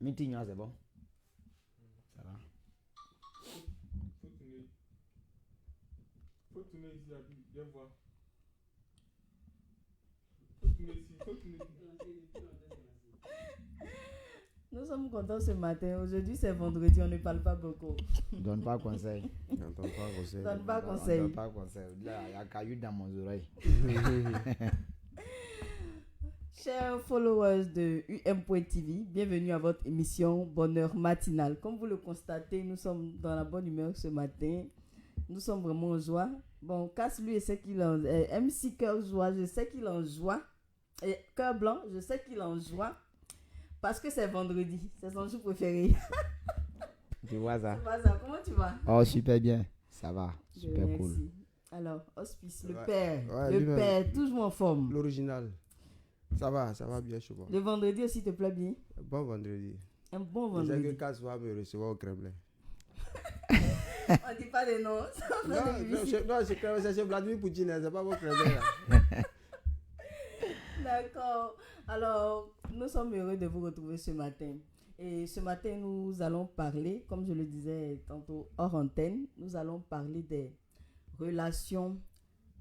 Mintignon, c'est bon. Ça va. Faut tourner ici, viens voir. Faut tourner ici. Nous sommes contents ce matin. Aujourd'hui, c'est vendredi, on ne parle pas beaucoup. Donne pas conseil. Donne pas conseil. Donne pas Donne conseil. pas conseil. Là, il y a caillou dans mon oreille. Chers followers de UM.TV, bienvenue à votre émission Bonheur matinal. Comme vous le constatez, nous sommes dans la bonne humeur ce matin. Nous sommes vraiment en joie. Bon, Casse lui, je sais qu'il en MC Cœur Joie, je sais qu'il en joie. Et Cœur Blanc, je sais qu'il en joie. Parce que c'est vendredi, c'est son jour préféré. Tu vois ça? C'est pas ça. Comment tu vas? Oh, super bien. Ça va. Super Merci. cool. Alors, Hospice, le Ouais. père. Ouais, le lui-même. père, toujours en forme. L'original. Ça va bien chez moi. Le vendredi aussi te plaît bien? Bon vendredi. Un bon Je sais vendredi. que Cass va me recevoir au Kremlin. On dit pas de nom. Non, c'est chez Vladimir Poutine, hein, c'est pas mon Kremlin là. D'accord. Alors, nous sommes heureux de vous retrouver ce matin. Et ce matin, nous allons parler, comme je le disais tantôt hors antenne, nous allons parler des relations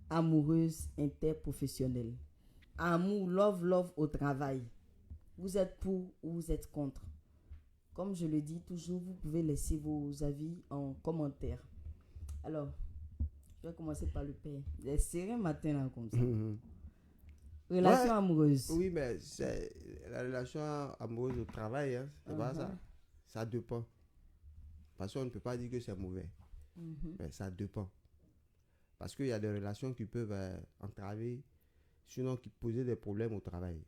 amoureuses interprofessionnelles. Amour, love au travail. Vous êtes pour ou vous êtes contre? Comme je le dis toujours, vous pouvez laisser vos avis en commentaire. Alors, je vais commencer par le père. C'est serré matin là comme ça. Relation amoureuse. Oui, mais c'est la relation amoureuse au travail, hein, c'est pas ça. Ça dépend. Parce qu'on ne peut pas dire que c'est mauvais. Mais ça dépend. Parce qu'il y a des relations qui peuvent entraver, sinon qui poser des problèmes au travail.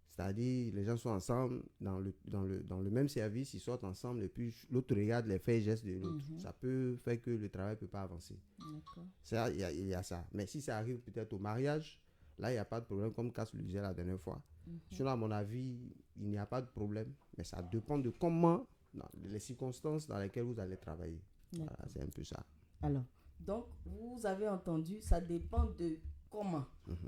C'est-à-dire, les gens sont ensemble dans le même service, ils sortent ensemble et puis l'autre regarde les faits et gestes de l'autre. Ça peut faire que le travail ne peut pas avancer. Ça, il y a ça. Mais si ça arrive peut-être au mariage, là, il n'y a pas de problème, comme Cass le disait la dernière fois. Sinon, à mon avis, il n'y a pas de problème. Mais ça dépend de comment, dans les circonstances dans lesquelles vous allez travailler. Voilà, c'est un peu ça. Alors, donc, vous avez entendu, ça dépend de comment.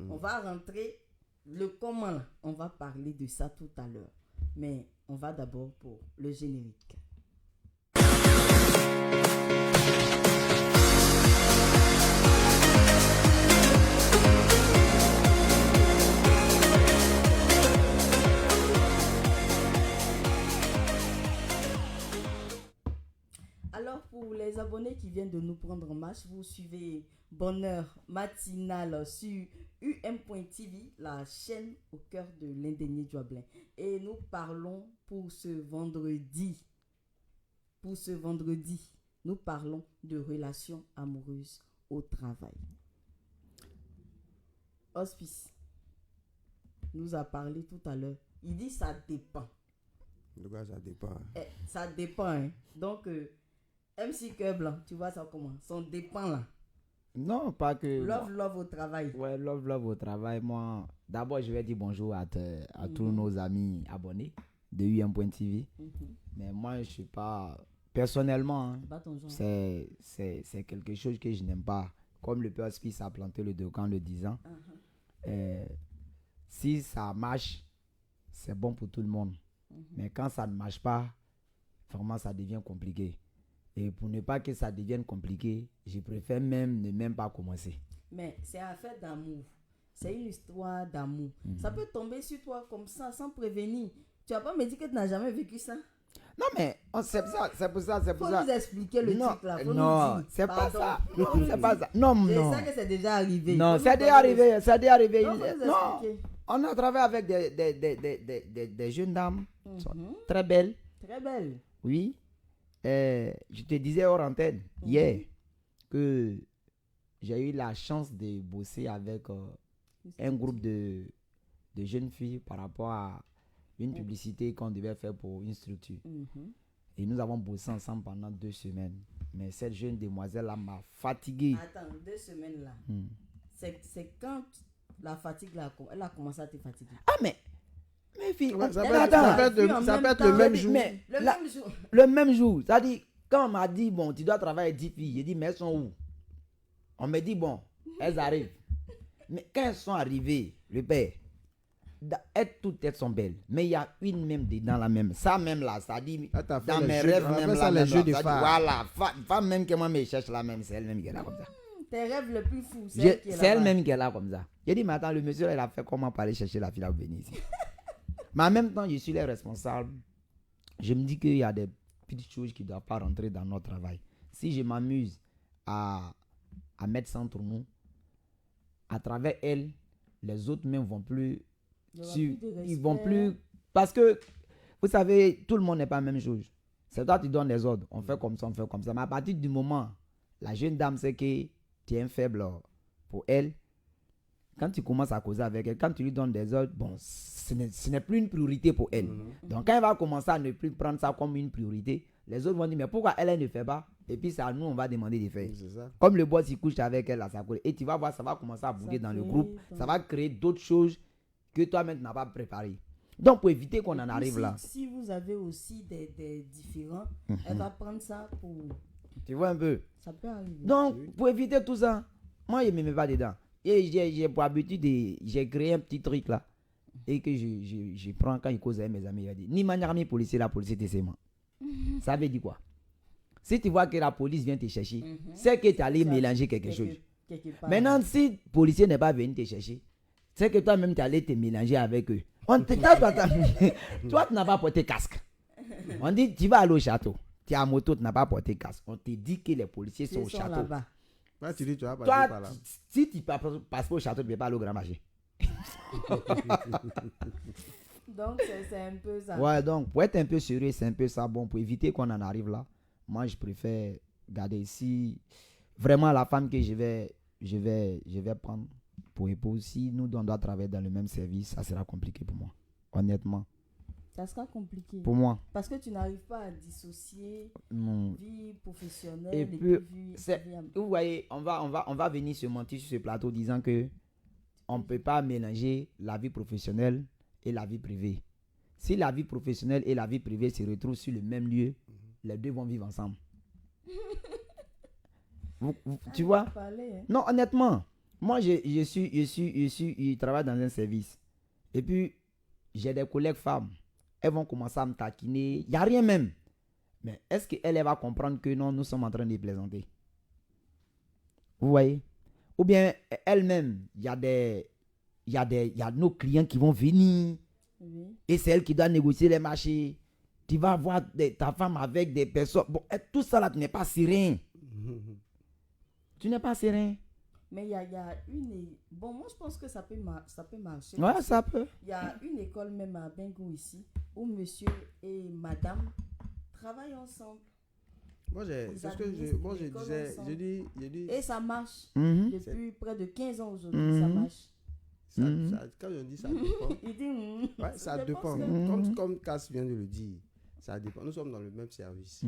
On va rentrer le comment là. On va parler de ça tout à l'heure. Mais on va d'abord pour le générique. Alors, pour les abonnés qui viennent de nous prendre en marche, vous suivez Bonheur matinal sur UM.TV, la chaîne au cœur de l'indénié Joablin. Et nous parlons pour ce vendredi. Nous parlons de relations amoureuses au travail. Hospice nous a parlé tout à l'heure. Il dit ça dépend. De quoi ça dépend? Ça dépend. Hein. Donc, MC Cœur Blanc, tu vois ça comment? Ça dépend là. Non, pas que... Love au travail. Ouais, love au travail. Moi, d'abord, je vais dire bonjour à tous nos amis abonnés de UM.TV. Mais moi, je suis pas... Personnellement, hein, Pas ton genre. c'est quelque chose que je n'aime pas. Comme le père Spice a planté le décan en le disant. Si ça marche, c'est bon pour tout le monde. Mais quand ça ne marche pas, vraiment, ça devient compliqué. Et pour ne pas que ça devienne compliqué, je préfère ne même pas commencer. Mais c'est affaire d'amour. C'est une histoire d'amour. Ça peut tomber sur toi comme ça, sans prévenir. Tu vas pas me dire que tu n'as jamais vécu ça? Non, mais c'est pour ça. Faut nous expliquer le truc là. Faut non, nous dire. c'est pas Pardon. ça. Non, c'est pas ça. Non, C'est non. ça que c'est déjà arrivé. Non, Faut c'est nous déjà donner arrivé. C'est déjà arrivé. Non, faut nous Non, expliquer. on a travaillé avec des jeunes dames très belles. Très belle. Oui. Je te disais hors antenne hier que j'ai eu la chance de bosser avec un groupe de jeunes filles par rapport à une publicité qu'on devait faire pour une structure. Et nous avons bossé ensemble pendant 2 semaines. Mais cette jeune demoiselle-là m'a fatigué. Attends, 2 semaines là. C'est quand la fatigue là, elle a commencé à te fatiguer. Ah, mais fille, Ouais, ça attends, peut être le même jour. mais Même jour. le même jour, c'est-à-dire, quand on m'a dit, bon, tu dois travailler 10 filles, j'ai dit, mais elles sont où? On me dit, bon, elles arrivent. Mais quand elles sont arrivées, le père, Toutes sont belles. Mais il y a une même dedans la même. Ça même là, ça dit, Ah, t'as fait dans les mes jeux- rêves on appelle même ça là, les jeux de ça dit, phare. voilà, femme même que moi me cherche là même, c'est elle-même qui est là comme ça. Tes rêves les plus fous, c'est C'est elle qui est là-bas. elle-même qui est là comme ça. J'ai dit, mais attends, le monsieur là, il a fait comment pour aller chercher la fille à venir ici. Mais en même temps, je suis les responsables. Je me dis qu'il y a des petites choses qui ne doivent pas rentrer dans notre travail. Si je m'amuse à mettre ça entre nous, à travers elle, les autres même vont plus. Il y aura Ils plus de vont respect. plus. Parce que, vous savez, tout le monde n'est pas la même chose. C'est toi qui donnes les ordres. On fait comme ça, on fait comme ça. Mais à partir du moment, la jeune dame sait que tu es un faible pour elle. Quand tu commences à causer avec elle, quand tu lui donnes des ordres, bon, ce n'est plus une priorité pour elle. Donc, quand elle va commencer à ne plus prendre ça comme une priorité, les autres vont dire, mais pourquoi elle ne fait pas? Et puis, c'est à nous, on va demander de faire. C'est ça. Comme le boss, il couche avec elle à sa cour. Et tu vas voir, ça va commencer à bouger dans le crée groupe. ton- Ça va créer d'autres choses que toi-même tu n'as pas préparées. Donc, pour éviter qu'on en Et puis, arrive là. Si vous avez aussi des différends, elle va prendre ça pour. Tu vois un peu? Ça peut arriver. Donc, pour éviter tout ça, moi, je ne me mets pas dedans. Et j'ai pour habitude, j'ai créé un petit truc là. Et que je prends quand il cause avec mes amis. Il dit, ni manière ni policier, la police c'est moi. Ça veut dire quoi? Si tu vois que la police vient te chercher, c'est que tu es allé Ça, mélanger quelque chose. quelque part. Maintenant, si le policier n'est pas venu te chercher, c'est que toi-même tu es allé te mélanger avec eux. Toi, tu n'as pas porté casque. On dit, tu vas aller au château. Tu es à moto, tu n'as pas porté casque. On te dit que les policiers sont Ils au sont château. là-bas. Là, tu dis, tu vas passer Toi, par là. si tu passes pas au château, tu ne peux pas aller au grand marché. Donc, c'est un peu ça. Ouais, donc, pour être un peu sérieux, c'est un peu ça. Bon, pour éviter qu'on en arrive là, moi, je préfère garder ici. Vraiment, la femme que je vais prendre pour épouse, si nous on doit travailler dans le même service, ça sera compliqué pour moi. Honnêtement. Ça sera compliqué. Pour moi, Parce que tu n'arrives pas à dissocier non. vie professionnelle Et et, puis, vie, c'est- vie am- Vous voyez, on va venir se mentir sur ce plateau disant que on ne peut pas mélanger la vie professionnelle et la vie privée. Si la vie professionnelle et la vie privée se retrouvent sur le même lieu, les deux vont vivre ensemble. Tu vois? Parler, hein. Non, honnêtement, moi, je travaille dans un service. Et puis, j'ai des collègues femmes. Elles vont commencer à me taquiner. Il n'y a rien même. Mais est-ce qu'elle va comprendre que non, nous sommes en train de plaisanter? Vous voyez? Ou bien, elle-même, il y a nos clients qui vont venir. Oui. Et c'est elle qui doit négocier les marchés. Tu vas voir ta femme avec des personnes. Bon, tout ça là, tu n'es pas serein. Tu n'es pas serein. Mais il y a une. Bon, moi, je pense que ça peut marcher. Ouais, ça peut. Il y a une école même à Bengo ici où monsieur et madame travaillent ensemble. Moi, c'est ce que administrent moi, je l'école disais. ensemble. Je dis, Et ça marche. Mhm. Depuis près de 15 ans aujourd'hui, ça marche. quand on dit ça dépend. Il dit. Ouais, ça dépend. Comme Cass vient de le dire, ça dépend. Nous sommes dans le même service.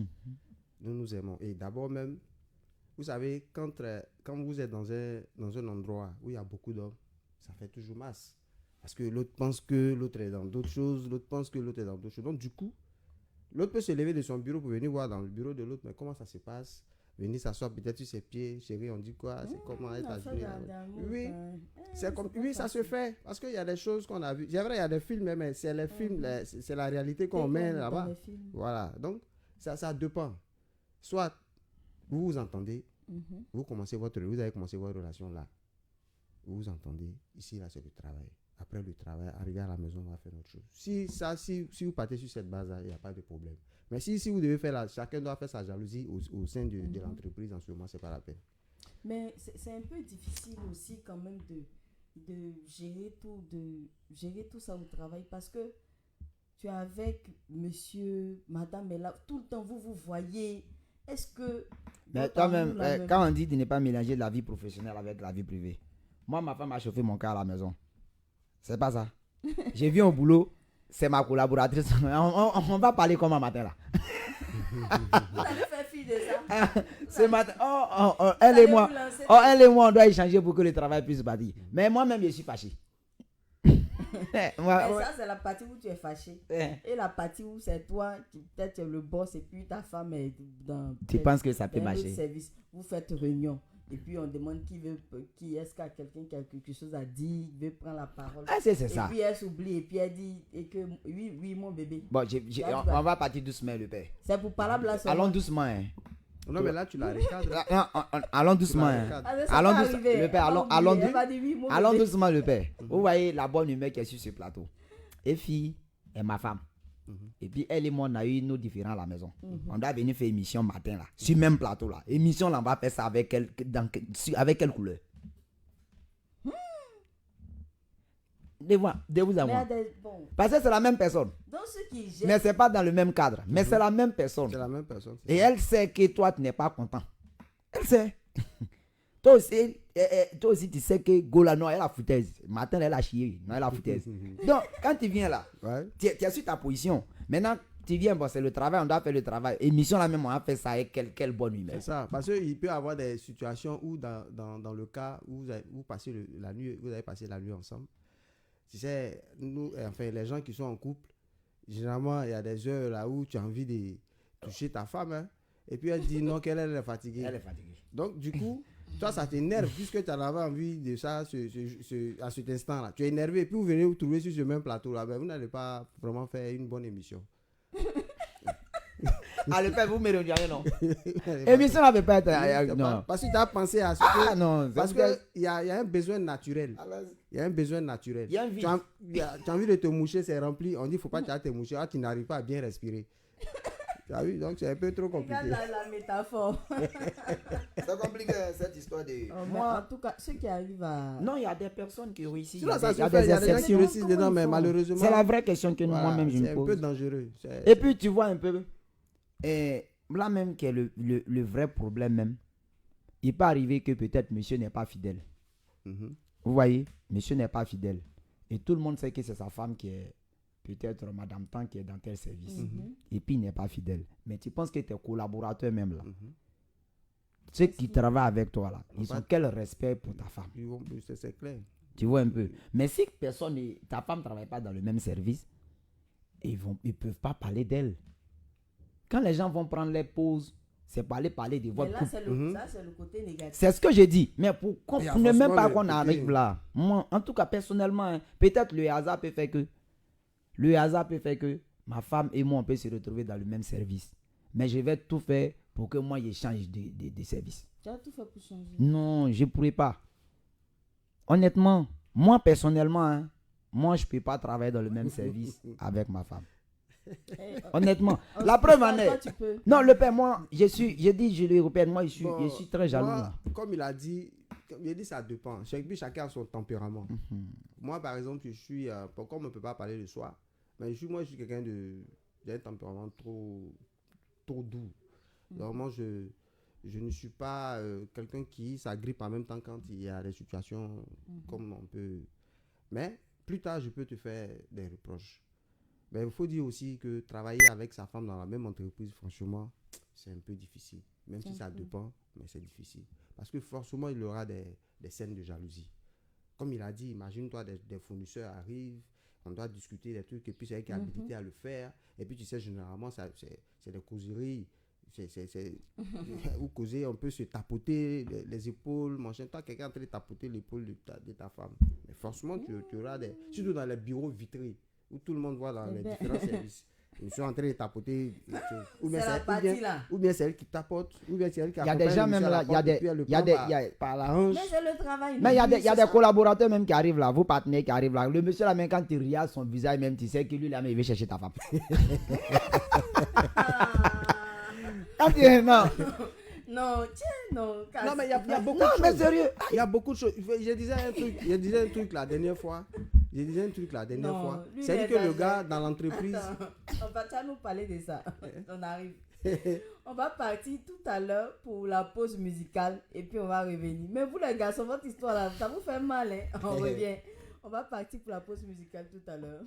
Nous nous aimons. Et d'abord même, vous savez, quand vous êtes dans un endroit où il y a beaucoup d'hommes, ça fait toujours masse. Parce que l'autre pense que l'autre est dans d'autres choses, l'autre pense que l'autre est dans d'autres choses. Donc du coup, l'autre peut se lever de son bureau pour venir voir dans le bureau de l'autre, mais comment ça se passe? Venir s'asseoir peut-être sur ses pieds, chérie, on dit quoi? C'est comment est ta journée? Oui, c'est comme, oui, ça se fait. Parce qu'il y a des choses qu'on a vues. C'est vrai, il y a des films, mais c'est les films, c'est la réalité qu'on met là-bas. Voilà, donc ça dépend. Soit vous vous entendez, vous avez commencé votre relation là. Vous vous entendez, ici là c'est le travail. Après le travail, arriver à la maison, on va faire autre chose. Si vous partez sur cette base-là, il n'y a pas de problème. Mais si vous devez faire chacun doit faire sa jalousie au sein de l'entreprise en ce moment, c'est pas la peine. Mais c'est un peu difficile aussi quand même de gérer tout ça au travail parce que tu es avec monsieur, madame, et là, tout le temps vous voyez. Est-ce que... Mais toi-même, quand on dit de ne pas mélanger la vie professionnelle avec la vie privée, moi, ma femme a chauffé mon car à la maison. C'est pas ça. J'ai vu au boulot, c'est ma collaboratrice. On va parler comme un matin là. vous allez faire fi de ça. Ce matin, elle et moi, on doit échanger pour que le travail puisse partir. Mais moi-même, je suis fâché. Mais ça, c'est la partie où tu es fâché. Et la partie où c'est toi, peut-être tu es le boss et puis ta femme est dans... Tu penses que ça peut dans un autre marcher? service. Vous faites réunion. et puis on demande qui est-ce qu'il y a quelqu'un qui a quelque chose à dire, veut prendre la parole. Ah, c'est Et ça. puis elle s'oublie et puis elle dit et que oui, mon bébé. Bon, on va partir doucement, le père. C'est pour parler là seulement. Allons doucement. Hein. Non, mais là, tu la recadres. Allons doucement. Tu la Hein. recadres. Ah, mais ça Allons peut doucement, arriver. le père. Elle va oublier, elle va dire oui, mon Allons bébé. doucement, le père. Vous voyez la bonne humeur qui est sur ce plateau. Et fille est ma femme. Et puis elle et moi, on a eu nos différents à la maison. On doit venir faire émission matin là, sur le même plateau là. Émission là, on va faire ça avec avec quelle couleur? De vous à Mais moi. bon, Parce que c'est la même personne. dans ceux qui jettent, Mais c'est pas dans le même cadre. Mais c'est la même personne. C'est la même personne. Et elle sait que toi, tu n'es pas content. Elle sait. Toi aussi, tu sais que Gola, non, elle a foutaise. Matin, elle a chié. Non, elle a foutaise. Donc, quand tu viens là, Ouais. tu es sur ta position. Maintenant, tu viens, bon, c'est le travail, on doit faire le travail. Émission là même, on a fait ça avec quelle bonne humeur. C'est ça. Parce qu'il peut y avoir des situations où, dans le cas où vous passez la nuit, vous avez passé la nuit ensemble. Tu sais, nous, enfin, les gens qui sont en couple, généralement, il y a des heures là où tu as envie de toucher ta femme. Hein, et puis elle dit non, qu'elle est fatiguée. Elle est fatiguée. Donc, du coup, toi, ça t'énerve puisque tu en avais envie de ça à cet instant-là. Tu es énervé et puis vous venez vous trouver sur ce même plateau-là. Ben, vous n'allez pas vraiment faire une bonne émission. Ah, le père, vous me regardez, non? Émission là, ne peut pas être. Non. Parce que tu as pensé à ce Ah, que. non. Parce qu'il y a un besoin naturel. Alors, Il y a un besoin naturel. Il y a un vide. Tu as envie de te moucher, c'est rempli. On dit qu'il ne faut pas te moucher. Ah, tu n'arrives pas à bien respirer. Tu as vu? Donc c'est un peu trop compliqué. regarde la métaphore. c'est compliqué cette histoire de. Mais Moi, en tout cas, ceux qui arrivent à. non, il y a des personnes qui réussissent. Sinon, Il ça y se a fait. Il des y a des gens qui exceptions. réussissent dedans, mais Comment ils font? malheureusement. C'est la vraie question que voilà, moi-même je c'est me un pose. peu dangereux. Et puis tu vois un peu, là même qui est le vrai problème même, il peut arriver que peut-être monsieur n'est pas fidèle. Mhm. Vous voyez, monsieur n'est pas fidèle. Et tout le monde sait que c'est sa femme qui est peut-être Madame Tan qui est dans tel service. Et puis il n'est pas fidèle. Mais tu penses que tes collaborateurs même là, ceux qui travaillent avec toi là, ils ont quel respect pour ta femme? C'est clair. Tu vois un peu. Mais si ta femme ne travaille pas dans le même service, ils ne peuvent pas parler d'elle. Quand les gens vont prendre les pauses, c'est pour aller parler de Mais votre là, couple. ça, c'est le côté négatif. C'est ce que j'ai dit. Mais pour Il y a ne même pas forcément qu'on le arrive côté- là. Moi, en tout cas, personnellement, hein, peut-être le hasard peut faire que ma femme et moi, on peut se retrouver dans le même service. Mais je vais tout faire pour que moi, je change de service. Tu as tout fait pour changer. Non, je ne pourrais pas. Honnêtement, moi, personnellement, hein, moi, je ne peux pas travailler dans le même service avec ma femme. Eh, Honnêtement. en La ce preuve qui en se est. passe, toi, tu peux. Non, le père, moi, je dis, je le répète, moi, je Bon, suis très jaloux. moi, là. comme il a dit, ça dépend. Chacun a son tempérament. Moi, par exemple, je suis. Pourquoi on ne peut pas parler le soir? Mais moi, je suis quelqu'un j'ai un tempérament trop doux. Normalement, je ne suis pas quelqu'un qui s'agrippe en même temps quand il y a des situations comme on peut. Mais plus tard, je peux te faire des reproches. Mais il faut dire aussi que travailler avec sa femme dans la même entreprise, franchement, c'est un peu difficile. Même si ça dépend, mais c'est difficile. Parce que forcément, il y aura des scènes de jalousie. Comme il a dit, imagine-toi, des fournisseurs arrivent, on doit discuter des trucs, et puis c'est elle qui est habilité à le faire. Et puis tu sais, généralement, c'est des causeries. Ou causer, on peut se tapoter les épaules, machin. Toi, quelqu'un est en train de tapoter l'épaule de ta femme. Mais forcément, tu auras des. Surtout dans les bureaux vitrés, où tout le monde voit dans les différents services. Ils sont en train de tapoter. Ou bien C'est la partie là. ou bien c'est elle qui tapote, ou bien c'est elle qui Il y a des gens même là, il y a des. par la hanche. Mais c'est le travail. Mais il y a non? des, collaborateurs même qui arrivent là, vos partenaires qui arrivent là. Le monsieur là, même quand tu regardes son visage, même tu sais que lui là, mais il veut chercher ta femme. Quand tu- non, Non, tiens, non. Non, mais il y a beaucoup non, de mais choses. sérieux. Il y a beaucoup de choses. Je disais un truc la dernière fois. Non, lui, C'est-à-dire il que le exagère. gars dans l'entreprise. Attends, on va déjà nous parler de ça. On arrive. On va partir tout à l'heure pour la pause musicale et puis on va revenir. Mais vous les garçons, votre histoire là, ça vous fait mal, hein? On revient. On va partir pour la pause musicale tout à l'heure.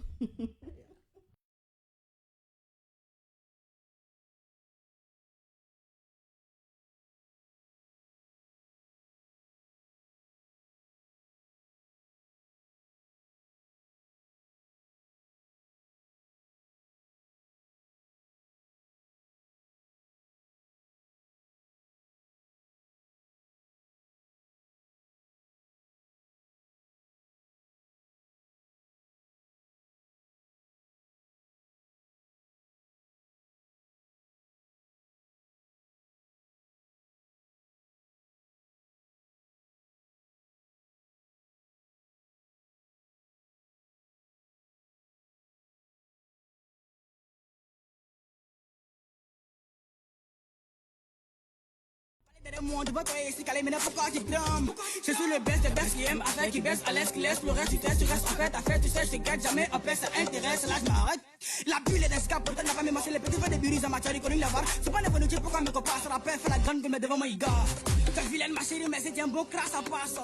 Je suis le best des best qui aime affaire qui baisse à l'aise qui laisse le reste tu testes, tu restes en fait à faire, tu sais, je te guette jamais en paix, ça intéresse, là je m'arrête. La bulle est d'escape, pourtant n'a pas même marché les petits feux des buris en matière connu la barre. C'est pas n'importe quoi pourquoi me compare sur la paix, fait la grande gomme devant moi, gars. Quand je vilaine ma chérie, mais c'est un beau crasse à passe.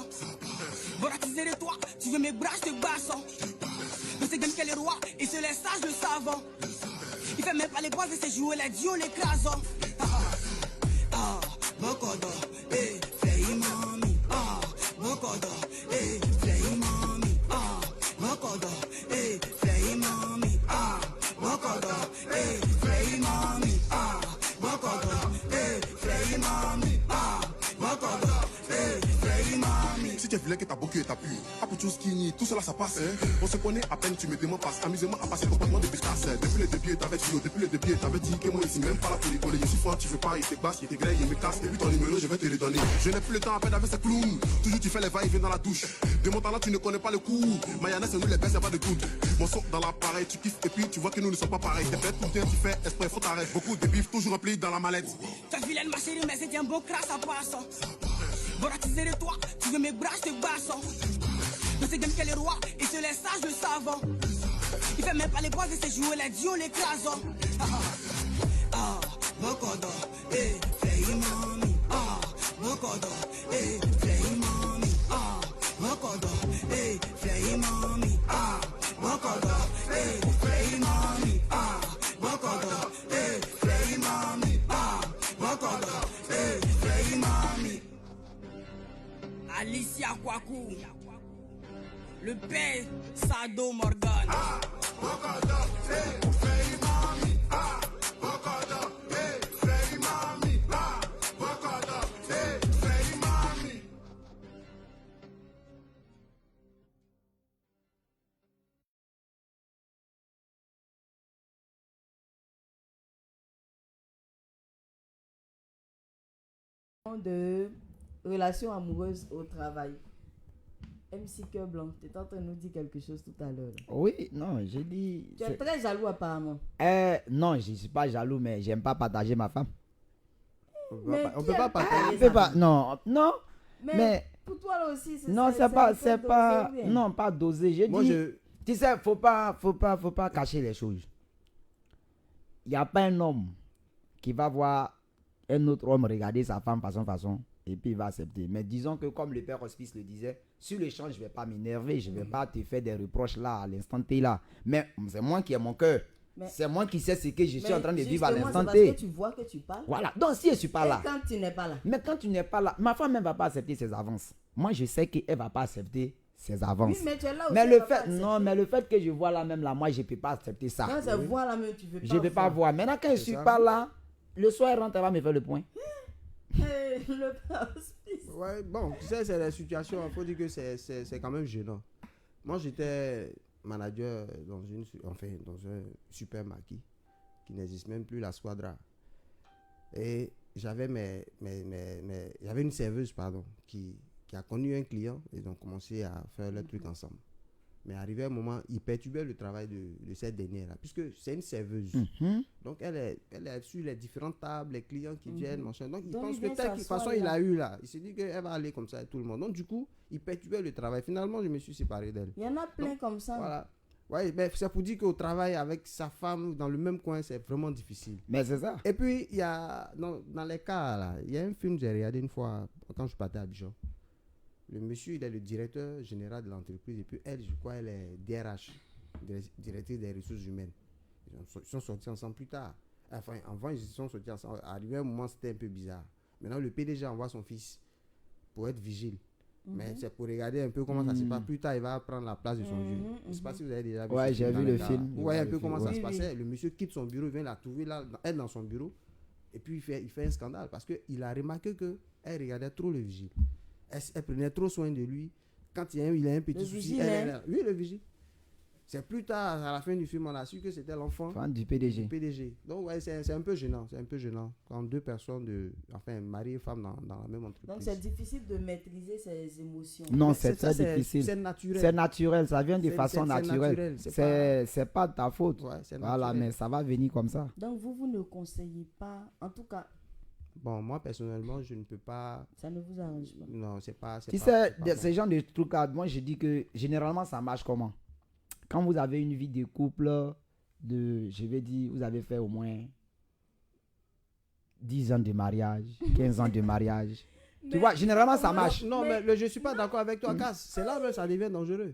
Baratisé de toi, tu veux mes bras, je te basse. Mais c'est game qu'elle est roi, et se laisse sage le savant. Il fait même pas les bois, c'est jouer les dios, les crasons. Bokodo, eh, play mommy, Bokodo, eh, play mommy, Bokodo, eh, play mommy, Bokodo, eh, play mommy, Bokodo, eh, play mommy, Bokodo, eh, play mommy. Si tu es vilain que ta boucle et ta pu, pas pour tout skinny, tout cela ça passe. On se connaît à peine, tu me demandes passe. Amusez-moi à passer complètement de biscasse. Depuis le début, t'avais dit, depuis le début, t'avais dit que moi ici, même pas là pour rigoler. Je suis fort, tu veux pas, il te basse, il te grêle, il me casse. Et puis ton numéro, je vais te le donner. Je n'ai plus le temps à peine avec ces clowns. Toujours tu fais les va-et-vient dans la douche. De mon talent, tu ne connais pas le coup. Mayonnaise, c'est nous les baisses, y'a pas de doute. Mon son dans l'appareil, tu kiffes et puis tu vois que nous ne sommes pas pareils. T'es fait tout bien, tu fais esprit, faut t'arrêter. Beaucoup de bif, toujours rempli dans la mallette. Ta vilaine ma chérie, mais c'est un beau crasse à passe. Baratisé de toi, tu veux mes bras, je te basse. Mais c'est game qu'elle est roi, et se laisse sage le savant. Il fait même pas les bois, c'est jouer les dios, les crasons. Bokodo, eh, play mommy, Bokodo, eh, play mommy, Bokodo, eh, play mommy, Bokodo, eh, play mommy, Bokodo, eh, play mommy, Bokodo, eh, play mommy. Alicia Kwaku, le père Sado Morgan. Bokodo, eh, play mommy, Bokodo, eh, play mommy, Bokodo, eh, play mommy. De relations amoureuses au travail. MC Cœur Blanc, tu étais en train de nous dire quelque chose tout à l'heure. Oui, non, j'ai dit. Tu es très jaloux apparemment. Non, je ne suis pas jaloux, mais j'aime pas partager ma femme. On peut pas partager. On peut pas, non, non. Mais pour toi là aussi, non, c'est pas, non, pas dosé. J'ai Moi, dit, tu sais, faut pas cacher les choses. Il n'y a pas un homme qui va voir un autre homme regarder sa femme façon, et puis il va accepter. Mais disons que comme le père Hospice le disait, sur le champ, je ne vais pas m'énerver, je ne vais pas te faire des reproches là, à l'instant T là. Mais c'est moi qui ai mon cœur. C'est moi qui sais ce que je suis en train de vivre à l'instant T. Parce que tu vois que tu parles. Voilà, donc si je ne suis pas là. Quand tu n'es pas là. Mais quand tu n'es pas là, ma femme ne va pas accepter ses avances. Moi, je sais qu'elle ne va pas accepter ses avances. Oui, mais tu es là aussi. Mais le fait, non, mais le fait que je vois là même là, moi, je ne peux pas accepter ça. Quand je vois là même, tu veux pas. Je ne peux pas voir. Maintenant, quand je ne suis pas là, le soir, elle rentre, elle va me faire le point. Le père Hospice. Ouais, bon, tu sais, c'est la situation. Il faut dire que c'est quand même gênant. Moi, j'étais manager dans un supermarché qui n'existe même plus, la Squadra. Et j'avais j'avais une serveuse, pardon, qui a connu un client et ils ont commencé à faire le truc ensemble. Mais arrivé un moment, il perturbait le travail de cette dernière-là, puisque c'est une serveuse. Donc, elle est sur les différentes tables, les clients qui viennent, machin. Donc, il pense que de toute façon, il a eu là. Il s'est dit qu'elle va aller comme ça avec tout le monde. Donc, du coup, il perturbait le travail. Finalement, je me suis séparé d'elle. Il y en a plein. Donc, comme ça. Voilà. Ouais, mais c'est pour dire qu'au travail avec sa femme dans le même coin, c'est vraiment difficile. Mais c'est ça. Et puis, il y a, dans les cas là, il y a un film que j'ai regardé une fois quand je partais à Abidjan. Le monsieur, il est le directeur général de l'entreprise. Et puis elle, je crois, elle est DRH, directrice des ressources humaines. Ils sont sortis ensemble plus tard. Enfin, avant, ils sont sortis ensemble. Arrivé un moment, c'était un peu bizarre. Maintenant, le PDG envoie son fils pour être vigile. Mais c'est pour regarder un peu comment ça se passe. Plus tard, il va prendre la place de son vieux. Je ne sais pas si vous avez déjà vu. Ouais, j'ai vu le film. Vous voyez un peu comment ça se passait. Le monsieur quitte son bureau, il vient la trouver là, elle dans son bureau. Et puis, il fait un scandale parce qu'il a remarqué qu'elle regardait trop le vigile. Elle prenait trop soin de lui. Quand il a un petit souci, elle est là. Oui, le vigile. C'est plus tard, à la fin du film, on a su que c'était l'enfant du PDG. Donc, ouais, c'est un peu gênant. C'est un peu gênant. Quand deux personnes, mari et femme dans la même entreprise. Donc, c'est difficile de maîtriser ses émotions. Non, c'est très difficile. C'est naturel. C'est naturel. Ça vient de façon naturelle. C'est pas de ta faute. Ouais, voilà, mais ça va venir comme ça. Donc, vous ne conseillez pas, en tout cas, Bon, moi, personnellement, je ne peux pas... Ça ne vous arrange pas. Non, c'est pas... Tu pas- sais, c'est pas bon. ces genres de trucs-là, moi je dis que généralement ça marche comment? Quand vous avez une vie de couple de, je vais dire, vous avez fait au moins 10 ans de mariage, 15 ans de mariage. Tu vois, généralement ça marche. Non, mais je ne suis pas d'accord avec toi, Cass. C'est là que ça devient dangereux.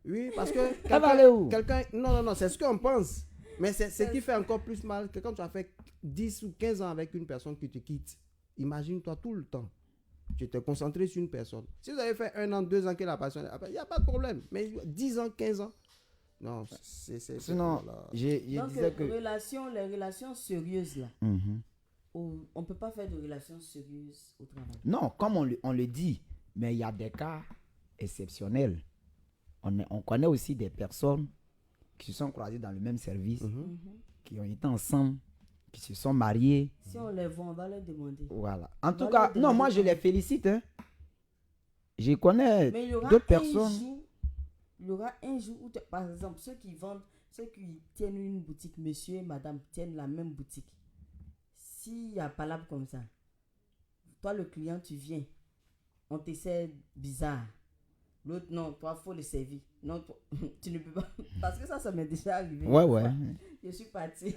Oui, parce que Elle va aller où? quelqu'un... Non, c'est ce qu'on pense. Mais c'est ce qui fait encore plus mal que quand tu as fait 10 ou 15 ans avec une personne qui te quitte. Imagine-toi tout le temps. Tu t'es concentré sur une personne. Si vous avez fait 1 an, 2 ans que la personne... Il n'y a pas de problème. Mais 10 ans, 15 ans... Non, c'est... Sinon, voilà. je Donc, disais que... les relations sérieuses, là, Mhm. on ne peut pas faire de relations sérieuses au travail. Non, comme on le dit, mais il y a des cas exceptionnels. On connaît aussi des personnes qui se sont croisées dans le même service, qui ont été ensemble, qui se sont mariées. Si on les voit, on va leur demander. Voilà. En tout Voilà, cas, non, moi je les félicite. Hein. Je connais Mais il y aura d'autres un personnes. jour, il y aura un jour où, par exemple, ceux qui tiennent une boutique, monsieur et madame tiennent la même boutique. S'il y a palabre comme ça, toi le client, tu viens, on t'essaie bizarre. L'autre, non, toi, faut le servir. Non, toi, tu ne peux pas. Parce que ça m'est déjà arrivé. Ouais. Je suis partie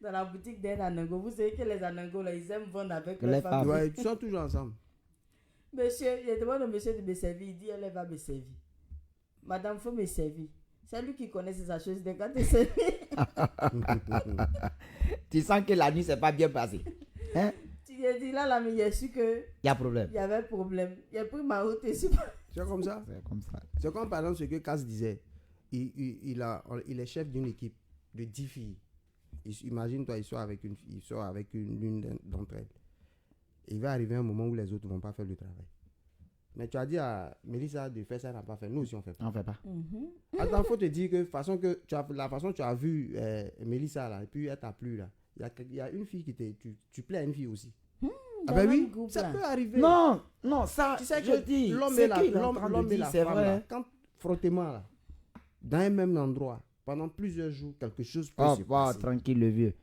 dans la boutique d'un Anango. Vous savez que les Anangos, là, ils aiment vendre avec Les leurs femmes. femmes. Ouais, ils sont toujours ensemble. Monsieur, je demande au monsieur de me servir. Il dit, elle va me servir. Madame, faut me servir. C'est lui qui connaît ces choses. Dès quand tu servir. Tu sens que la nuit s'est pas bien passée. Hein? Tu lui as dit, là, mais j'ai su qu'il Il y a problème. y avait problème. J'ai pris ma route et je suis partie. C'est comme ça. C'est comme ça. C'est comme par exemple ce que Cass disait. Il est chef d'une équipe de 10 filles. Imagine-toi, il sort avec une fille, il sort avec l'une d'entre elles. Il va arriver un moment où les autres ne vont pas faire le travail. Mais tu as dit à Mélissa de faire ça, elle n'a pas fait. Nous aussi, on ne fait pas. On fait pas. Attends, il faut te dire que, la façon que tu as vu Mélissa, là, et puis elle t'a plu, là. Il y a une fille qui tu plais à une fille aussi. Ah dans ben le oui, même groupe, ça là. peut arriver. Non, ça, Tu sais je que dis, l'homme c'est et la, qu'il est en train de l'homme et dire, la c'est femme, vrai. là, quand frottement, là, dans un même endroit, pendant plusieurs jours, quelque chose peut Oh, se bah, passer. tranquille le vieux.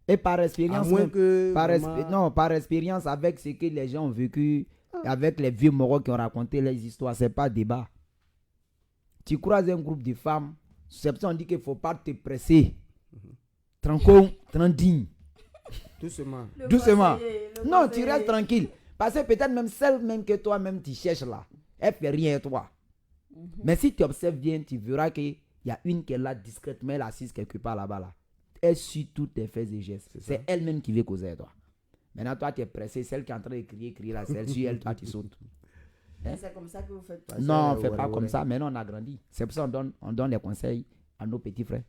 Et par À expérience, moins même, que... par, vraiment- non, par expérience avec ce que les gens ont vécu, avec les vieux moraux qui ont raconté les histoires, c'est pas débat. Tu croises un groupe de femmes, c'est pour ça qu'on dit qu'il ne faut pas te presser. Tranquille, tranquille. Doucement. Le Doucement. conseiller, le Non, tu conseiller. restes tranquille. Parce que peut-être même celle même que toi-même tu cherches là, elle fait rien à toi. Mais si tu observes bien, tu verras qu'il y a une qui est là discrètement, elle est assise quelque part là-bas. Là. Elle suit tous tes faits et gestes. C'est elle-même qui veut causer à toi. Maintenant, toi, tu es pressé. Celle qui est en train de crier là, celle sur elle, toi, tu sautes. Et c'est comme ça que vous faites. Parce Non, on que, ne fait ouais, pas ouais. comme ça. Maintenant, on a grandi. C'est pour ça qu'on donne les conseils à nos petits frères.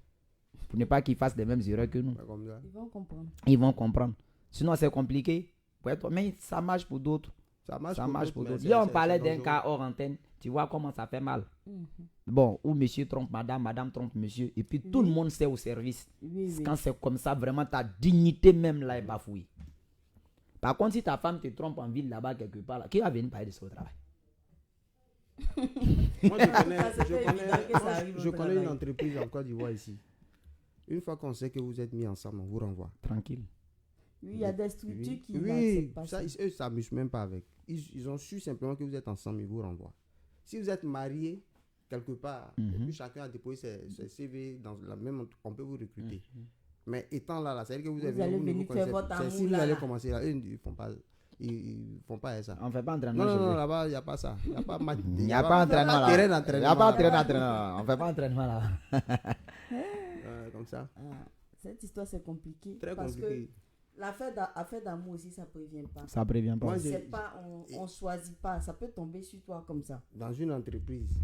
Pour ne pas qu'ils fassent les mêmes erreurs que nous. Pas comme ça. Ils vont comprendre. Ils vont comprendre. Sinon, c'est compliqué. Ouais, mais ça marche pour d'autres. Ça marche Ça marche pour mais d'autres. c'est- Là, on c'est- parlait c'est d'un dangereux. cas hors antenne. Tu vois comment ça fait mal. Bon, où monsieur trompe madame, madame trompe monsieur. Et puis tout le monde sait au service. Oui, oui. Quand c'est comme ça, vraiment, ta dignité même là est bafouée. Par contre, si ta femme te trompe en ville là-bas, quelque part, là, qui va venir parler de ça au travail? Moi, je connais, Ça, c'est je pas connais- évident que moi, ça arrive au je connais une travail. entreprise en Côte d'Ivoire ici. Une fois qu'on sait que vous êtes mis ensemble, on vous renvoie. Tranquille. Oui, il y a des structures qui Oui, n'acceptent pas ça, ça. eux ne s'amusent même pas avec. Ils ont su simplement que vous êtes ensemble, ils vous renvoient. Si vous êtes mariés quelque part, et puis chacun a déposé ses CV dans la même, on peut vous recruter. Mais étant là, ça veut dire que vous, Vous avez, allez vous ne venir vous faire connaissez votre pas. C'est si amour vous là, allez là. commencer là, eux, ils font pas ça. On ne fait pas Non, entraînement. non, chez non, eux. là-bas, il n'y a pas ça. Il n'y a pas, Il n'y a pas entraînement là. terrain Il d'entraînement. n'y a pas entraînement. On ne fait pas entraînement là. Comme ça. Ah, cette histoire, c'est compliqué. Très parce compliqué. que l'affaire d'amour aussi, ça ne prévient pas. Ça prévient pas. Moi, j'ai- C'est pas, on ne choisit pas. Ça peut tomber sur toi comme ça. Dans une entreprise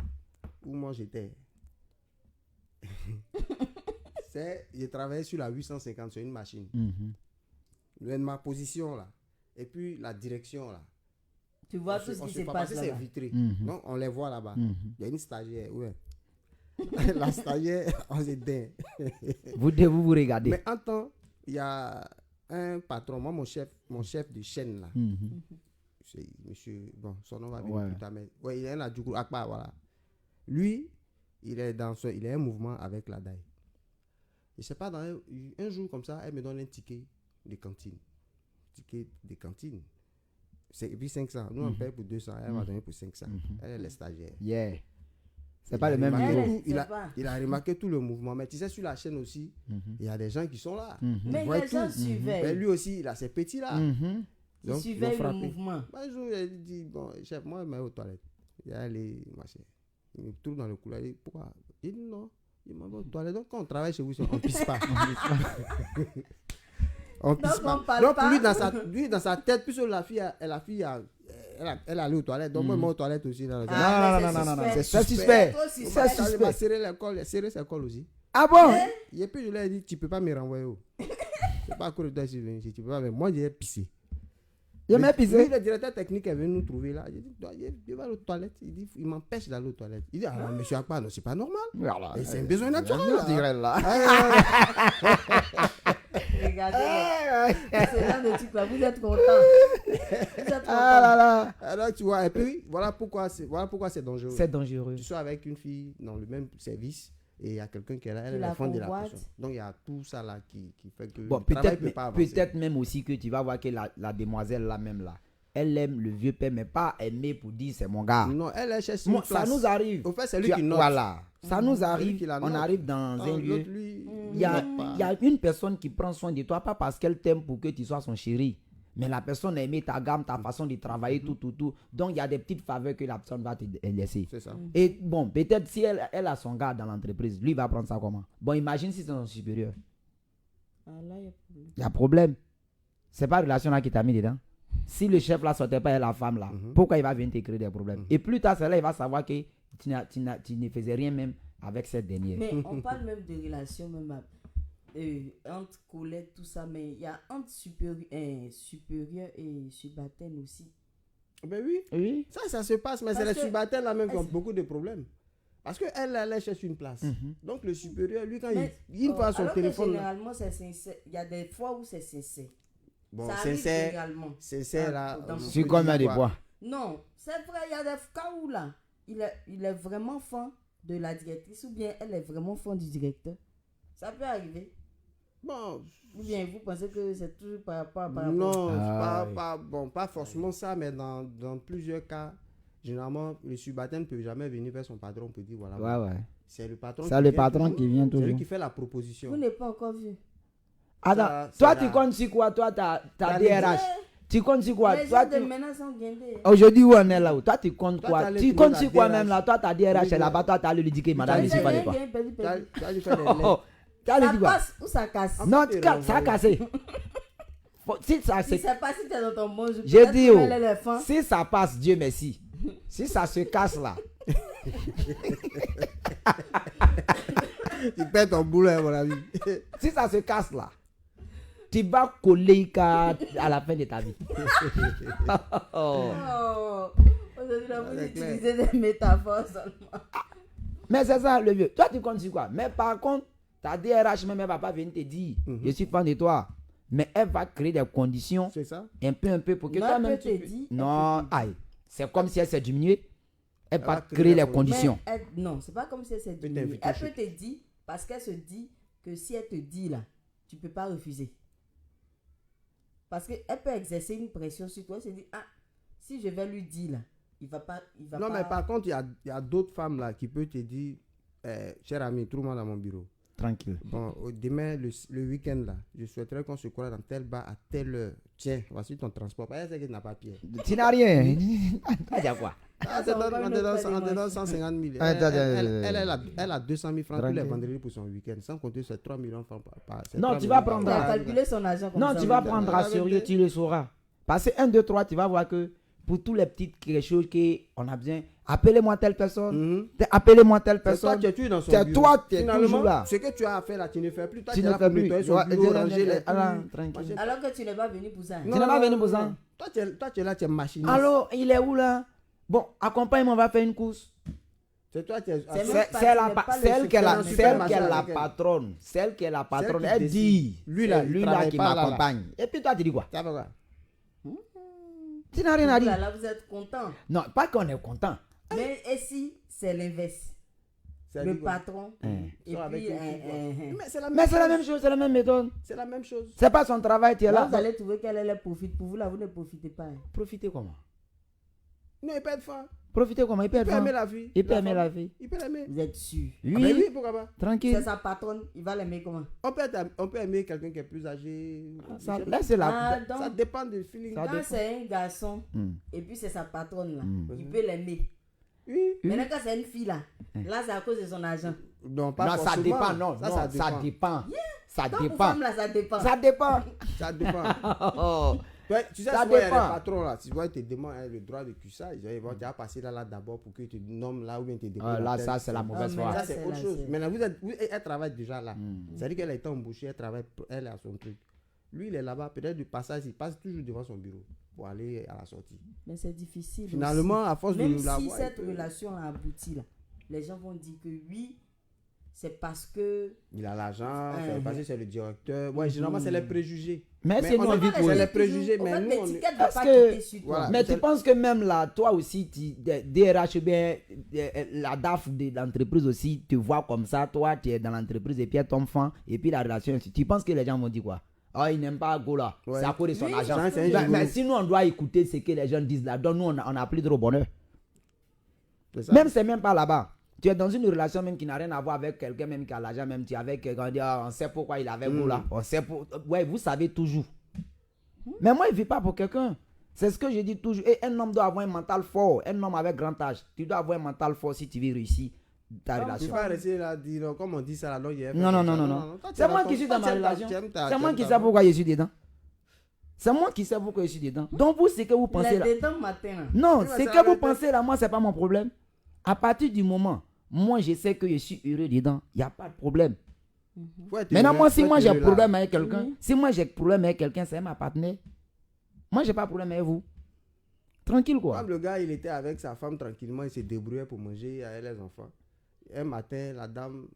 où moi j'étais, j'ai travaillé sur la 850 sur une machine. Ma position là, et puis la direction là. Tu vois On tout se- ce on qui se se fait passe passer, c'est là-bas. vitré. Mhm. Non, on les voit là-bas. Mhm. Il y a une stagiaire, ouais. La stagiaire, on s'éteint. Vous devez vous regarder. Mais en temps, il y a un patron, moi mon chef de chaîne là. Mhm. C'est monsieur, bon, son nom va venir Ouais. plus tard, mais ouais, il est là, du coup, Akbar, voilà. Lui, il est un mouvement avec la DAI. Je sais pas, un jour comme ça, elle me donne un ticket de cantine. ticket de cantine. Et puis 500. Nous, on paye pour 200. Elle va donner pour 500. Elle est stagiaire. Yeah. C'est Il pas a le même remarqué niveau. tout- C'est il, pas. il a remarqué tout le mouvement. Mais tu sais, sur la chaîne aussi, il y a des gens qui sont là. Mais voit les gens tout. suivaient. Mais lui aussi, il a ses petits là. Mhm. Ils Donc, suivaient ils le ont frappé. mouvement. Un jour, il dit, bon, chef, moi, je vais aux toilettes. Il est allé, machin. Il me trouve dans le couloir. Il dit, pourquoi? Il dit, non. Il m'a dit, aux toilettes. Donc, quand on travaille chez vous, on ne pisse pas. On pisse on pas. parle Donc, pas. lui, dans sa tête, puisque la fille, elle allait aux toilettes. Donc, moi, je vais aux toilettes aussi. Dans Ah, Non, mais non, non, non, suspect. c'est suspect. Trop C'est suspect. il suspect. m'a serré l'école, il a serré sa colle aussi. Ah bon? Et puis, je lui ai dit, tu ne peux pas me renvoyer. Oh. C'est pas à cause de toi, je suis venu ici. Tu peux pas, mais moi, j'ai pissé. Il m'a Lui, pisé. le directeur technique est venu nous trouver là. Il dit, je vais aller aux toilettes. Il dit, il m'empêche d'aller aux toilettes. Il dit, ah, monsieur Akpa, non, c'est pas normal. Voilà. Et c'est un besoin naturel. Naturel, là. Regardez, c'est là de truc là. Vous êtes content. Vous êtes content. Ah là là. Alors, tu vois, et puis, voilà pourquoi c'est dangereux. C'est dangereux. Tu sois avec une fille dans le même service et il y a quelqu'un qui est là, elle Qui est la la femme de la convoite. personne. Donc, il y a tout ça là qui fait que Bon, le travail peut-être peut pas avancer. peut-être même aussi que tu vas voir que la demoiselle là même là, elle aime le vieux père, mais pas aimer pour dire c'est mon gars. Non, elle cherche Moi, une ça place. nous arrive. Au fait, c'est lui Tu as- qui note. Voilà. Ça nous lui arrive. qui la On note. arrive dans Ah, un lieu. l'autre, lui, Il y a, note pas. il y a une personne qui prend soin de toi, pas parce qu'elle t'aime pour que tu sois son chéri. Mais la personne a aimé ta gamme, ta façon de travailler, tout. Donc, il y a des petites faveurs que la personne va te laisser. C'est ça. Et bon, peut-être si elle a son gars dans l'entreprise, lui va prendre ça comment? Bon, imagine si c'est son supérieur. Ah, là, il y a problème. Il y a problème. C'est pas la relation là qui t'a mis dedans. Si le chef là sortait pas et la femme là, pourquoi il va venir te créer des problèmes? Et plus tard, c'est là il va savoir que tu ne faisais rien même avec cette dernière. Mais on parle même de relations même entre collègues, tout ça, mais il y a entre supérieur et subalterne aussi. Ben oui, Oui. ça se passe, mais c'est Parce les que- subalternes là même qui ont Est-ce- beaucoup de problèmes. Parce qu'elle, elle cherche une place. Donc le supérieur, lui, quand Mais, il voit son alors que téléphone là. généralement, c'est sincère. Il y a des fois où c'est sincère. Bon, ça arrive sincère, généralement. sincère là. Dans- on Sur peut combien de dire quoi? poids? Non, c'est vrai, il y a des cas où là, il est vraiment fan de la directrice ou bien elle est vraiment fan du directeur. Ça peut arriver. Bon, Ou bien vous pensez que c'est toujours par rapport à non, Ah, pas forcément ça, mais dans plusieurs cas, généralement, le subalterne ne peut jamais venir vers son patron pour dire voilà. Ouais. C'est le patron. C'est qui le vient patron toujours. qui vient C'est lui toujours. qui fait la proposition. Vous n'avez pas encore vu. Attends, Ça, toi c'est tu la- comptes sur quoi? Toi, t'as T'as DRH. Tu comptes sur quoi? Les Toi, gens de tu... maintenant sont guindés. Aujourd'hui, où on est là? Toi, tu comptes Toi, quoi? t'as les Tu clients comptes sur à quoi DRH. même là? Toi, t'as DRH, c'est Oui, là-bas, toi, t'as le lui dire que madame, t'as ici, les- pas Rien, de quoi. rien, perdu, perdu. Tu as dû faire des Oh, lettres. oh. Tu as Ça dit quoi? passe ou ça casse. Non, tu ça a cassé. Si ça, Je c'est- sais pas si tu es dans ton bon jour. J'ai Peut-être dit, que oh, l'éléphant. si ça passe, Dieu merci. Si ça se casse là, Tu perds ton boulot, à mon avis. si ça se casse là, tu vas coller à la fin de ta vie. Oh. Oh, aujourd'hui, là, vous C'est clair. utilisez des métaphores seulement. Mais c'est ça le mieux. Toi, tu comptes sur quoi? Mais par contre, ta DRH même, elle va pas venir te dire, je suis fan de toi. Mais elle va créer des conditions C'est ça? un peu pour que Non, toi-même elle peut tu te dire, non, elle peut te aïe. C'est comme si elle s'est diminuée. Elle Elle va va créer créer les les conditions. Mais non, c'est pas comme si elle s'est Peut diminuée. t'inviter Elle chez- peut te dire, parce qu'elle se dit que si elle te dit là, tu peux pas refuser. Parce qu'elle peut exercer une pression sur toi. Elle se dit, ah, si je vais lui dire là, il va pas. Non, mais par contre, il y a d'autres femmes là qui peuvent te dire, cher ami, trouve-moi dans mon bureau. Tranquille. Bon, demain, le week-end là, je souhaiterais qu'on se croise dans tel bar à telle heure. Tiens, voici ton transport. Elle sait que tu n'as pas pied. Tu n'as rien. Tu as quoi? Ah, On ça te va donne- pas on une te donne autre 150 000. Attends, Elle a 200 000 francs tous les Tranquille. vendredis pour son week-end. Sans compter ces 3 millions de francs c'est Non, 3 tu vas millions prendre Il a Ah, calculé son argent comme Non, ça. tu vas oui. prendre à sérieux, tu le sauras. Parce que 1, 2, 3, tu vas voir que pour tous les petites choses qu'on a besoin, appelez-moi telle personne, Mhm. appelez-moi telle C'est toi personne. qui es toujours dans son C'est bureau. toi qui es Finalement, toujours là. Ce que tu as à faire là, tu ne fais plus. Toi, Tu es ne là fais pour plus. nettoyer Tu son vas- bureau, ranger les Allah, trucs. tranquille. Alors que tu n'es pas venu pour ça. Tu n'es pas venu pour ça. Toi, tu es là, tu es machiniste. Alors, il est où là? Bon, accompagne-moi, on va faire une course. C'est toi qui es. C'est même C'est pas- c'est ce la n'est pa- pas le celle qui est la, super celle qui est machin la avec elle. patronne. Celle qui est la patronne. qui Elle décide. dit, Lui, là, c'est il lui là travaille qui pas là, là. m'accompagne. Et puis toi, tu dis quoi? Ça va quoi? Tu n'as rien à Vous, dire. là, vous êtes content. Non, pas qu'on est content. Mais et si c'est l'inverse? Ça le dit quoi? patron. Et Sort avec puis, une fille, quoi. Mais c'est la Mais même c'est la même chose, c'est la même méthode. C'est la même chose. C'est pas son travail, tu es là, là. vous allez trouver qu'elle elle profite. Pour vous, là, vous ne profitez pas. Hein. Profitez comment? Non, il peut être fan. Profitez comment? Il peut Il être peut aimer fan. la fille. Il peut aimer femme. la vie. Il peut l'aimer. Vous êtes sûr. Oui, Ah ben oui, pourquoi pas? tranquille. C'est sa patronne, il va l'aimer comment? On peut aimer quelqu'un qui est plus âgé. Ça, là, c'est la. Ah, Ça donc, dépend du feeling. Ça quand dépend. c'est un garçon, Hmm. et puis c'est sa patronne, là, Hmm. il peut l'aimer. Oui. Maintenant, quand c'est une fille, là, c'est à cause de son argent. Non, pas Non, ça forcément. dépend, non, Ça, non, ça ça dépend. dépend. Ça Donc, pour dépend. femme, là, ça dépend. Ça dépend. Ça dépend. Oh. Ouais, tu sais, Ça souvent, il y a dépend. les patrons là. Tu vois, ils te demandent le droit de cuissage. Ils vont déjà passer là d'abord pour que tu nommes là ou bien tu te Ah, là, ça, c'est la mauvaise mais foi. là, Ça, c'est c'est autre là, chose. c'est- Maintenant, elle travaille déjà là. C'est-à-dire qu'elle a été embauchée, elle travaille, elle a son truc. Lui, il est là-bas, peut-être du passage, il passe toujours devant son bureau pour aller à la sortie. Mais c'est difficile. Finalement, à force aussi. Même de la si voir, cette il peut- relation a abouti, là, les gens vont dire que oui, c'est parce que. il a l'argent, Mhm. c'est parce que c'est le directeur. Ouais, généralement, c'est les préjugés. Mais c'est nous, on vit pour c'est eux. les préjugés, mais nous, on est- l'étiquette va Est-ce pas que- quitter sur toi. Voilà. Mais tu penses que même là, toi aussi, DRH, bien, la DAF de l'entreprise aussi te voit comme ça, toi, tu es dans l'entreprise et puis elle tombe fan, et puis la relation, tu penses que les gens vont dire quoi? Oh, il n'aime pas Gola, Ouais. c'est à cause de son Oui, argent. ça, c'est un Mais gigolo. si nous, on doit écouter ce que les gens disent là, donc nous, on a plus de bonheur. c'est ça. Même c'est même pas là-bas. Tu es dans une relation même qui n'a rien à voir avec quelqu'un même qui a l'argent, même tu es avec quelqu'un, on dit, ah, on sait pourquoi il avait Gola, on sait pour... Ouais, vous savez toujours. Mais moi, je ne vis pas pour quelqu'un. C'est ce que je dis toujours. Et un homme doit avoir un mental fort. Un homme avec grand âge. Tu dois avoir un mental fort si tu veux réussir ta Tu relation. vas rester là, dire, comme on dit ça, là, non, il y a- Non, non, non, non, Toi, non. tu C'est es moi dans qui ton- suis toi, dans ma tu aimes ta- relation. tu aimes ta- C'est tu moi aimes qui ta sais femme. pourquoi je suis dedans. C'est moi qui sais pourquoi je suis dedans. Donc vous, c'est que vous Il pensez est là. dedans matin. Là. Non, Oui, mais c'est ça que vous arrête. pensez là, moi, c'est pas mon problème. À partir du moment, moi, je sais que je suis heureux dedans, il n'y a pas de problème. Faut être Maintenant, heureux, moi, si faut moi être j'ai heureux, là. problème avec quelqu'un, Oui. si moi j'ai problème avec quelqu'un, c'est ma partenaire. Moi, j'ai pas de problème avec vous. Tranquille, quoi. Comme le gars, il était avec sa femme tranquillement, il se débrouillait pour manger avec les enfants. Un matin, la dame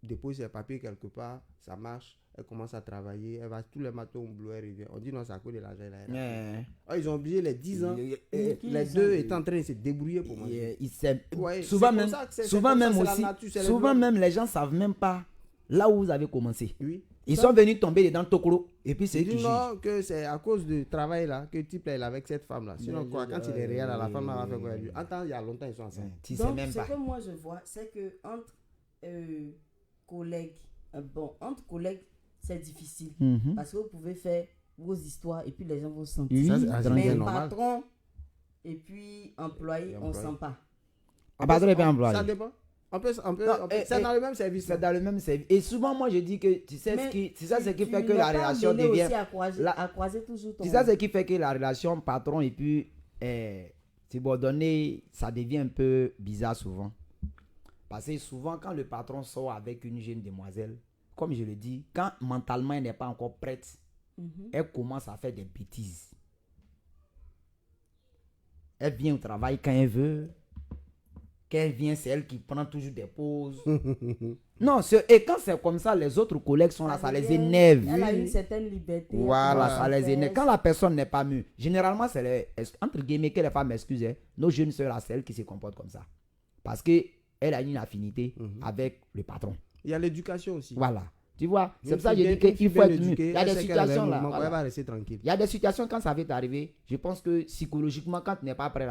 dépose ses papiers quelque part, ça marche, elle commence à travailler, elle va tous les matins au boulot, elle revient. On dit non, c'est à cause de l'argent. Ils ont oublié les 10 ans. Qui Les ils deux ont- étaient en train de se débrouiller pour manger. Souvent Ouais, c'est pour même, ça que c'est souvent comme ça, même c'est la aussi, nature, c'est les souvent lois. même les gens savent même pas là où vous avez commencé. Oui. Ils sont venus tomber dedans Tokoro et puis c'est Il eux qui dit jugent. non, que c'est à cause du travail là que le type là, il est avec cette femme là. Sinon, Mais quoi, je- quand il est réel, la femme là va faire quoi avec lui. Attends, il y a longtemps, ils sont ensemble. Tu sais Donc, même ce pas. que moi je vois, c'est que entre collègues, entre collègues, c'est difficile. Mhm. Parce que vous pouvez faire vos histoires et puis les gens vont sentir. Oui, Ça, c'est Mais bien normal. patron et puis employé, Et on employé. sent pas. Ah, patron et puis employé. Ça dépend. On peut, Non, c'est dans le même service. C'est dans le même service. Et souvent, moi, je dis que tu sais Mais ce qui, c'est ça ce qui tu fait que n'es la pas relation amené devient. aussi à croiser, la- à croiser toujours ton. C'est ça ce qui fait que la relation patron et puis subordonné, ça devient un peu bizarre souvent. Parce que souvent, quand le patron sort avec une jeune demoiselle, comme je le dis, quand mentalement elle n'est pas encore prête, Mhm. elle commence à faire des bêtises. Elle vient au travail quand elle veut. Quand elle vient, c'est elle qui prend toujours des pauses. Non, et quand c'est comme ça, les autres collègues sont là, ça les devient- énerve. Elle a Oui. une certaine liberté. Voilà, elle ça peut les faire énerve. Quand la personne n'est pas mûre, généralement, c'est entre guillemets que les femmes m'excusent, hein, nos jeunes sœurs, c'est elles qui se comportent comme ça. Parce qu'elle a une affinité avec le patron. Il y a l'éducation aussi. Voilà. Tu vois, c'est Une pour ça que fille je bien- dis une fille qu'il faut bien être mûr. éduquée, Il y a elle des sait qu'elle a un situations là. moment où voilà. Elle va rester tranquille. Il y a des situations quand ça va t'arriver, je pense que psychologiquement, quand tu n'es pas prêt,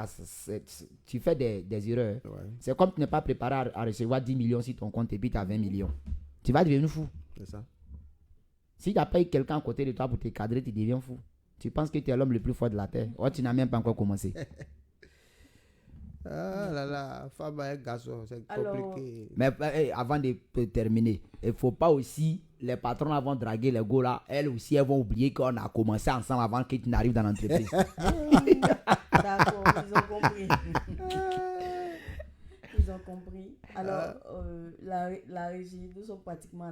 tu fais des erreurs. Ouais, C'est comme tu n'es pas préparé à recevoir 10 millions sur ton compte et puis tu as 20 millions. Tu vas devenir fou. c'est ça. Si tu n'as pas eu quelqu'un à côté de toi pour te cadrer, tu deviens fou. Tu penses que tu es l'homme le plus fort de la terre. Oh, tu n'as même pas encore commencé. Ah là là, femme avec garçon, c'est Alors- compliqué. Mais avant de terminer, il ne faut pas aussi, les patrons avant de draguer les gars là, elles aussi, elles vont oublier qu'on a commencé ensemble avant que tu n'arrives dans l'entreprise. D'accord, ils ont compris. Ils ont compris. Alors, la régie, nous sommes pratiquement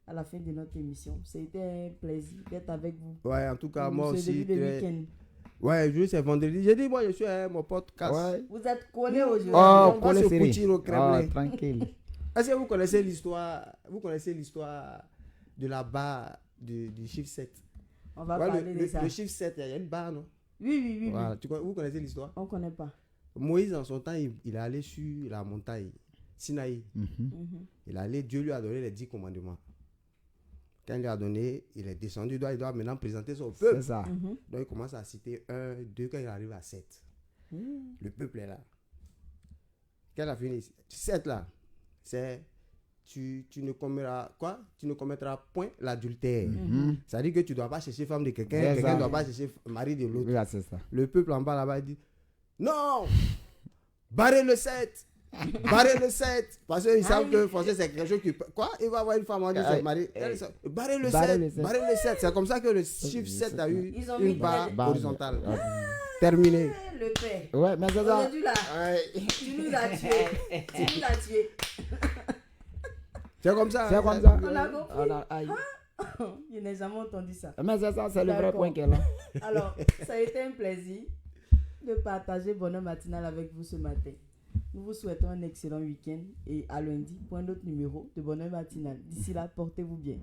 à la fin de notre émission. C'était un plaisir d'être avec vous. Ouais, en tout cas, pour moi ce aussi. début de très- week-end. Ouais, juste c'est vendredi. J'ai dit, moi, je suis à mon podcast. Ouais. Vous êtes collés aujourd'hui. Oh, on va collé se serré. coucher au Kremlin. Oh, tranquille. Est-ce que vous connaissez l'histoire de la barre du chiffre 7? On va Ouais, parler de ça. le chiffre 7, il y a une barre, non? Oui. Voilà. Vous connaissez l'histoire? On ne connaît pas. Moïse, en son temps, il est allé sur la montagne. Sinaï. Il est allé, Dieu lui a donné les 10 commandements. Quand il lui a donné, il est descendu, il doit maintenant présenter son peuple. C'est ça. Donc il commence à citer 1, 2, quand il arrive à 7. Le peuple est là. Quand il a fini, 7 là, c'est tu ne commettras quoi? Tu ne commettras point l'adultère. Ça dit que tu ne dois pas chercher femme de quelqu'un, C'est quelqu'un ça. ne doit pas chercher mari de l'autre. Oui, c'est ça. Le peuple en bas là-bas dit non, barrez le 7. Barrez le 7. Parce qu'ils savent que français c'est quelque chose qui. Quoi? Il va avoir une femme en disant c'est marié. Barrez le 7. Barrez le 7. C'est comme ça que le chiffre 7 a eu Ils ont mis une barre barre. horizontale. Terminé. Le père. Ouais, mais c'est ça. Aujourd'hui là, tu nous as tués. Tu nous as tués. C'est comme ça. C'est comme ça. On a compris. Aïe. Je n'ai jamais entendu ça. Mais c'est ça, c'est le vrai D'accord. point qu'elle a. Alors, ça a été un plaisir de partager Bonheur Matinal avec vous ce matin. Nous vous souhaitons un excellent week-end et à lundi pour un autre numéro de Bonheur Matinal. D'ici là, portez-vous bien.